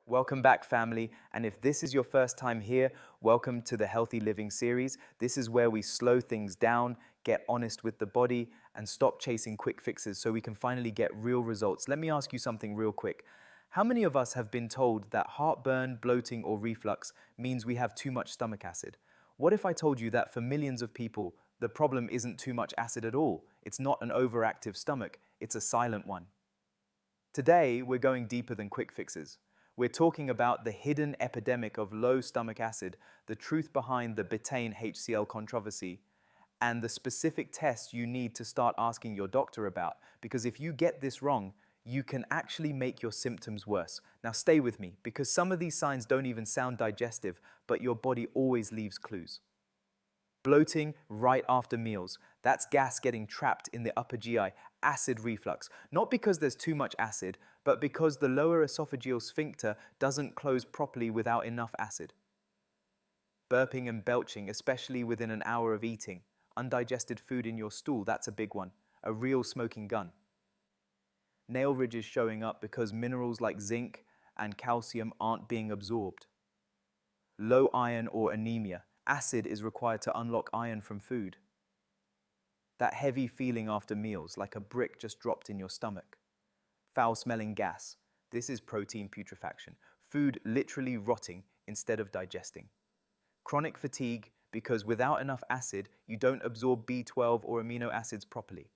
Welcome back, family. And if this is your first time here, welcome to the Healthy Living series. This is where we slow things down, get honest with the body, and stop chasing quick fixes so we can finally get real results. Let me ask you something real quick. How many of us have been told that heartburn, bloating, or reflux means we have too much stomach acid? What if I told you that for millions of people, the problem isn't too much acid at all? It's not an overactive stomach, it's a silent one. Today, we're going deeper than quick fixes. We're talking about the hidden epidemic of low stomach acid, the truth behind the Betaine HCl controversy, and the specific tests you need to start asking your doctor about. Because if you get this wrong, you can actually make your symptoms worse. Now stay with me, because some of these signs don't even sound digestive, but your body always leaves clues. Bloating right after meals. That's gas getting trapped in the upper GI. Acid reflux. Not because there's too much acid, but because the lower esophageal sphincter doesn't close properly without enough acid. Burping and belching, especially within an hour of eating. Undigested food in your stool, that's a big one. A real smoking gun. Nail ridges showing up because minerals like zinc and calcium aren't being absorbed. Low iron or anemia. Acid is required to unlock iron from food. That heavy feeling after meals, like a brick just dropped in your stomach. Foul-smelling gas. This is protein putrefaction. Food literally rotting instead of digesting. Chronic fatigue, because without enough acid, you don't absorb B12 or amino acids properly.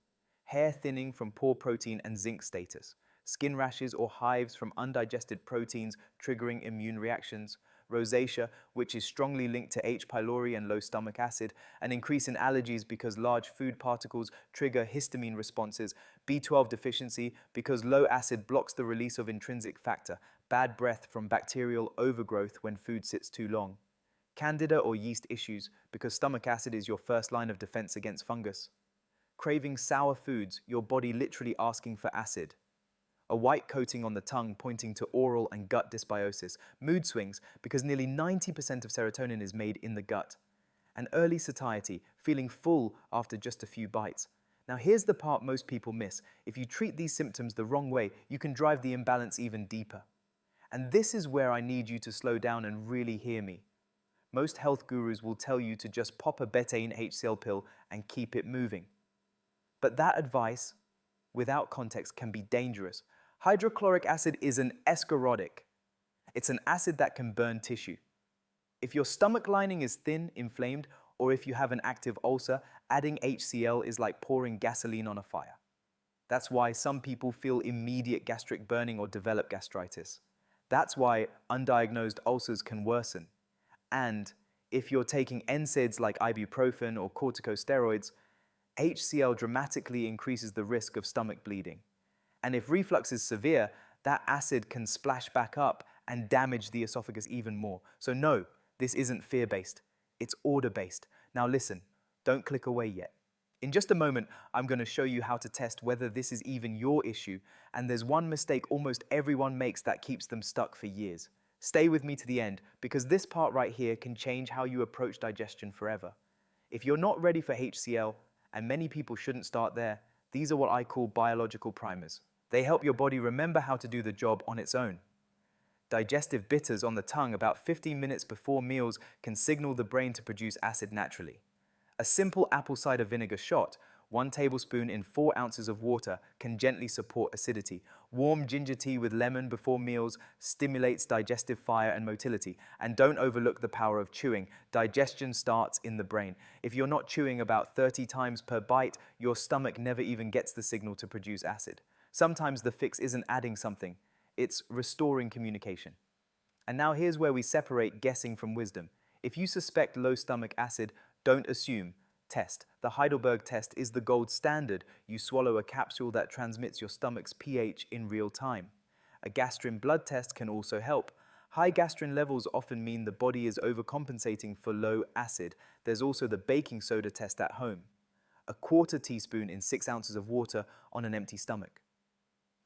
Hair thinning from poor protein and zinc status. Skin rashes or hives from undigested proteins triggering immune reactions. Rosacea, which is strongly linked to H. pylori and low stomach acid, an increase in allergies because large food particles trigger histamine responses, B12 deficiency because low acid blocks the release of intrinsic factor, bad breath from bacterial overgrowth when food sits too long, candida or yeast issues because stomach acid is your first line of defense against fungus, craving sour foods, your body literally asking for acid, a white coating on the tongue pointing to oral and gut dysbiosis, mood swings because nearly 90% of serotonin is made in the gut, and early satiety, feeling full after just a few bites. Now here's the part most people miss. If you treat these symptoms the wrong way, you can drive the imbalance even deeper. And this is where I need you to slow down and really hear me. Most health gurus will tell you to just pop a Betaine HCl pill and keep it moving. But that advice, without context, can be dangerous. Hydrochloric acid is an escharotic. It's an acid that can burn tissue. If your stomach lining is thin, inflamed, or if you have an active ulcer, adding HCl is like pouring gasoline on a fire. That's why some people feel immediate gastric burning or develop gastritis. That's why undiagnosed ulcers can worsen. And if you're taking NSAIDs like ibuprofen or corticosteroids, HCl dramatically increases the risk of stomach bleeding. And if reflux is severe, that acid can splash back up and damage the esophagus even more. So no, this isn't fear-based, it's order-based. Now listen, don't click away yet. In just a moment, I'm going to show you how to test whether this is even your issue, and there's one mistake almost everyone makes that keeps them stuck for years. Stay with me to the end, because this part right here can change how you approach digestion forever. If you're not ready for HCl, and many people shouldn't start there, these are what I call biological primers. They help your body remember how to do the job on its own. Digestive bitters on the tongue about 15 minutes before meals can signal the brain to produce acid naturally. A simple apple cider vinegar shot, 1 tablespoon in 4 ounces of water, can gently support acidity. Warm ginger tea with lemon before meals stimulates digestive fire and motility. And don't overlook the power of chewing. Digestion starts in the brain. If you're not chewing about 30 times per bite, your stomach never even gets the signal to produce acid. Sometimes the fix isn't adding something, it's restoring communication. And now here's where we separate guessing from wisdom. If you suspect low stomach acid, don't assume. Test. The Heidelberg test is the gold standard. You swallow a capsule that transmits your stomach's pH in real time. A gastrin blood test can also help. High gastrin levels often mean the body is overcompensating for low acid. There's also the baking soda test at home. A 1/4 teaspoon in 6 ounces of water on an empty stomach.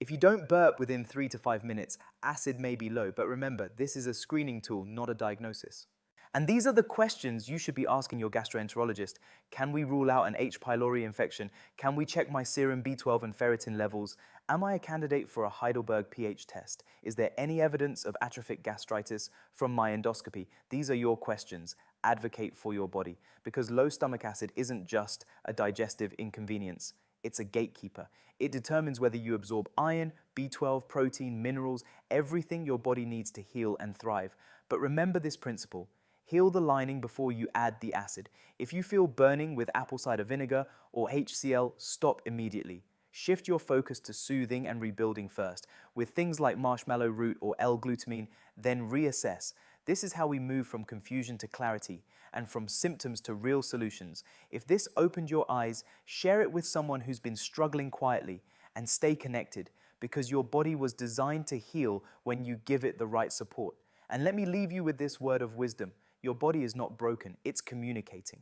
If you don't burp within 3 to 5 minutes, acid may be low, but remember, this is a screening tool, not a diagnosis. And these are the questions you should be asking your gastroenterologist. Can we rule out an H. pylori infection? Can we check my serum B12 and ferritin levels? Am I a candidate for a Heidelberg pH test? Is there any evidence of atrophic gastritis from my endoscopy? These are your questions. Advocate for your body, because low stomach acid isn't just a digestive inconvenience. It's a gatekeeper. It determines whether you absorb iron, B12, protein, minerals, everything your body needs to heal and thrive. But remember this principle. Heal the lining before you add the acid. If you feel burning with apple cider vinegar or HCl, stop immediately. Shift your focus to soothing and rebuilding first. With things like marshmallow root or L-glutamine, then reassess. This is how we move from confusion to clarity and from symptoms to real solutions. If this opened your eyes, share it with someone who's been struggling quietly, and stay connected, because your body was designed to heal when you give it the right support. And let me leave you with this word of wisdom. Your body is not broken, it's communicating.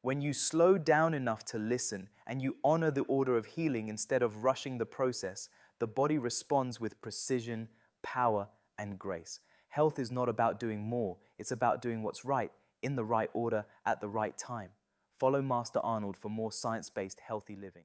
When you slow down enough to listen and you honor the order of healing instead of rushing the process, the body responds with precision, power, and grace. Health is not about doing more, it's about doing what's right, in the right order, at the right time. Follow Master Arnold for more science-based healthy living.